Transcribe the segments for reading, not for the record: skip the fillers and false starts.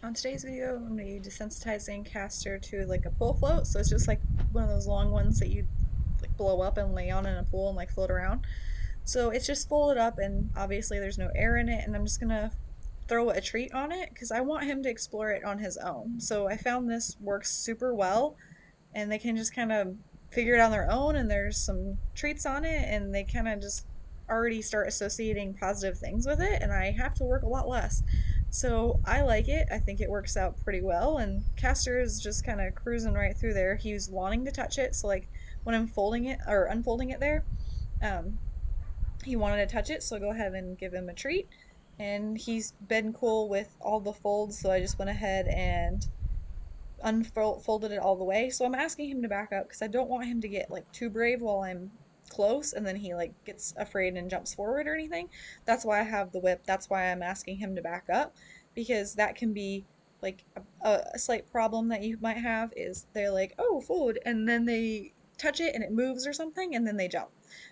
On today's video, I'm going to be desensitizing Castor to like a pool float. So it's just like one of those long ones that you like blow up and lay on in a pool and like float around. So it's just folded up and obviously there's no air in it, and I'm just going to throw a treat on it because I want him to explore it on his own. So I found this works super well, and they can just kind of figure it out on their own, and there's some treats on it, and they kind of just already start associating positive things with it, and I have to work a lot less. So I like it. I think it works out pretty well, and Castor is just kind of cruising right through there. He was wanting to touch it, so like when I'm folding it or unfolding it there, um, he wanted to touch it, so I go ahead and give him a treat. And he's been cool with all the folds, so I just went ahead and unfolded it all the way. So I'm asking him to back up because I don't want him to get like too brave while I'm close and then he like gets afraid and jumps forward or anything. That's why I have the whip. That's why I'm asking him to back up, because that can be like a slight problem that you might have is they're like, oh, food, and then they touch it and it moves or something and then they jump.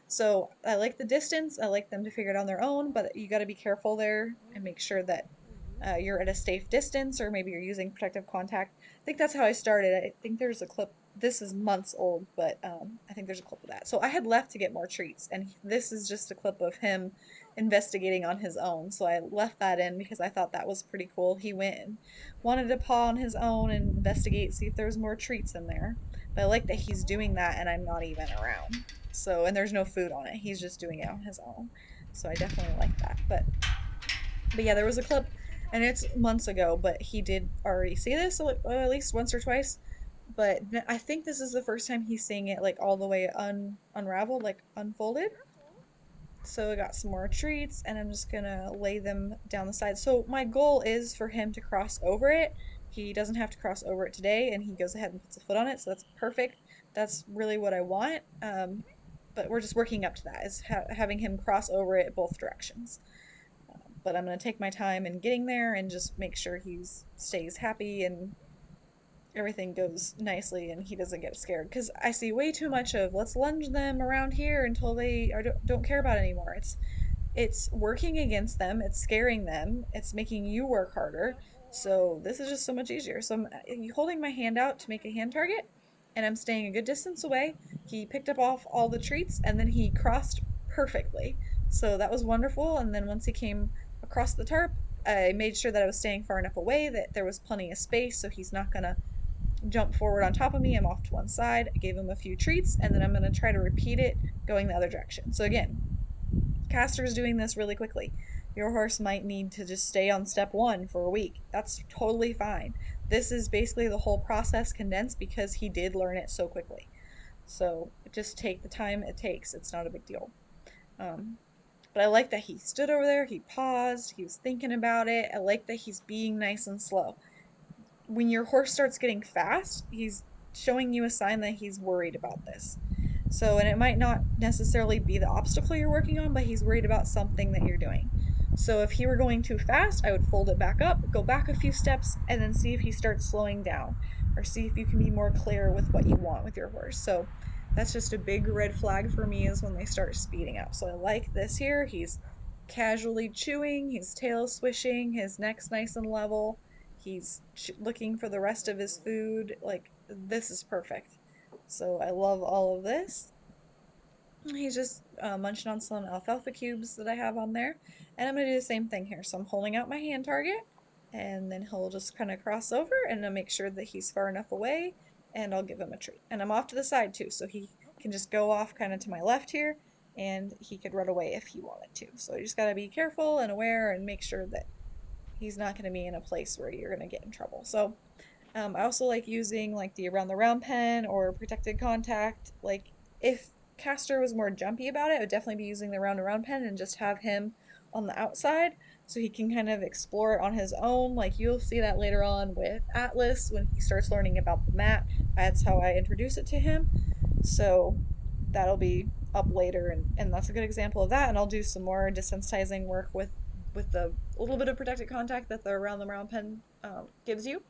So I like the distance. I like them to figure it out on their own, but you got to be careful there and make sure that you're at a safe distance, or maybe you're using protective contact. I think that's how I started. I think there's a clip. This is months old, but I think there's a clip of that. So I had left to get more treats, and this is just a clip of him investigating on his own. So I left that in because I thought that was pretty cool. He went and wanted to paw on his own and investigate, see if there's more treats in there. But I like that he's doing that and I'm not even around. So, and there's no food on it. He's just doing it on his own. So I definitely like that. But yeah, there was a clip, and it's months ago, but he did already see this at least once or twice. But I think this is the first time he's seeing it like all the way unraveled, like unfolded. So I got some more treats, and I'm just gonna lay them down the side. So my goal is for him to cross over it. He doesn't have to cross over it today, and he goes ahead and puts a foot on it, so that's perfect. That's really what I want. But we're just working up to that, is having him cross over it both directions. But I'm going to take my time in getting there and just make sure he stays happy and everything goes nicely and he doesn't get scared. Because I see way too much of let's lunge them around here until they don't care about it anymore. It's working against them. It's scaring them. It's making you work harder. So this is just so much easier. So I'm holding my hand out to make a hand target, and I'm staying a good distance away. He picked up off all the treats, and then he crossed perfectly. So that was wonderful. And then once he came across the tarp, I made sure that I was staying far enough away that there was plenty of space, so he's not gonna jump forward on top of me. I'm off to one side. I gave him a few treats, and then I'm gonna try to repeat it going the other direction. So again, Castor's doing this really quickly. Your horse might need to just stay on step one for a week. That's totally fine. This is basically the whole process condensed because he did learn it so quickly. So just take the time it takes. It's not a big deal. Um, but I like that he stood over there, he paused, he was thinking about it. I like that he's being nice and slow. When your horse starts getting fast, he's showing you a sign that he's worried about this. So, and it might not necessarily be the obstacle you're working on, but he's worried about something that you're doing. So if he were going too fast, I would fold it back up, go back a few steps, and then see if he starts slowing down, or see if you can be more clear with what you want with your horse. So that's just a big red flag for me, is when they start speeding up. So I like this here. He's casually chewing, he's tail swishing, his neck's nice and level. He's looking for the rest of his food. Like, this is perfect. So I love all of this. He's just munching on some alfalfa cubes that I have on there. And I'm going to do the same thing here. So I'm holding out my hand target, and then he'll just kind of cross over, and I'll make sure that he's far enough away, and I'll give him a treat. And I'm off to the side too, so he can just go off kind of to my left here, and he could run away if he wanted to. So you just got to be careful and aware and make sure that he's not going to be in a place where you're going to get in trouble. So I also like using like the around the round pen or protected contact. Like if Castor was more jumpy about it, I would definitely be using the round around pen and just have him on the outside so he can kind of explore it on his own. Like you'll see that later on with Atlas when he starts learning about the mat. That's how I introduce it to him. So that'll be up later, and that's a good example of that. And I'll do some more desensitizing work with the little bit of protected contact that the around the round pen gives you.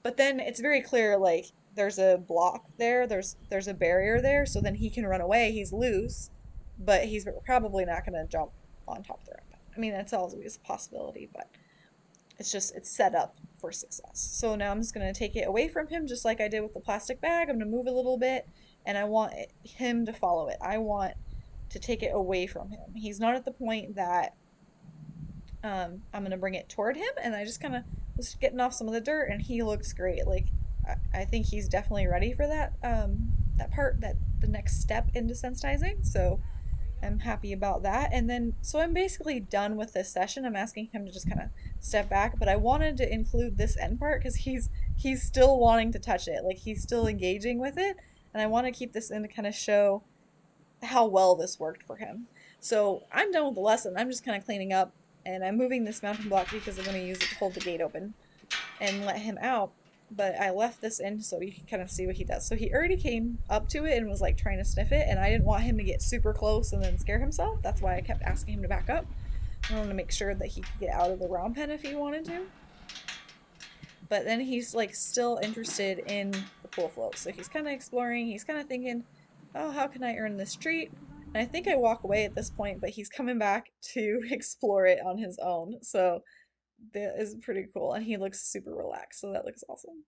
But then it's very clear, like there's a block there, there's a barrier there, so then he can run away. He's loose, but he's probably not going to jump on top of the ramp. I mean, that's always a possibility, but it's set up for success. So now I'm just going to take it away from him just like I did with the plastic bag. I'm going to move it a little bit and I want him to follow it. I want to take it away from him. He's not at the point that I'm going to bring it toward him, and I just kind of was getting off some of the dirt and he looks great. Like I think he's definitely ready for that part, that the next step in desensitizing. So I'm happy about that. And then, so I'm basically done with this session. I'm asking him to just kind of step back, but I wanted to include this end part because he's still wanting to touch it. Like he's still engaging with it, and I want to keep this in to kind of show how well this worked for him. So I'm done with the lesson. I'm just kind of cleaning up, and I'm moving this mountain block because I'm going to use it to hold the gate open and let him out. But I left this in so you can kind of see what he does. So he already came up to it and was like trying to sniff it, and I didn't want him to get super close and then scare himself. That's why I kept asking him to back up. I wanted to make sure that he could get out of the round pen if he wanted to. But then he's like still interested in the pool float. So he's kind of exploring, he's kind of thinking, oh, how can I earn this treat? And I think I walk away at this point, but he's coming back to explore it on his own. So that is pretty cool. And he looks super relaxed. So that looks awesome.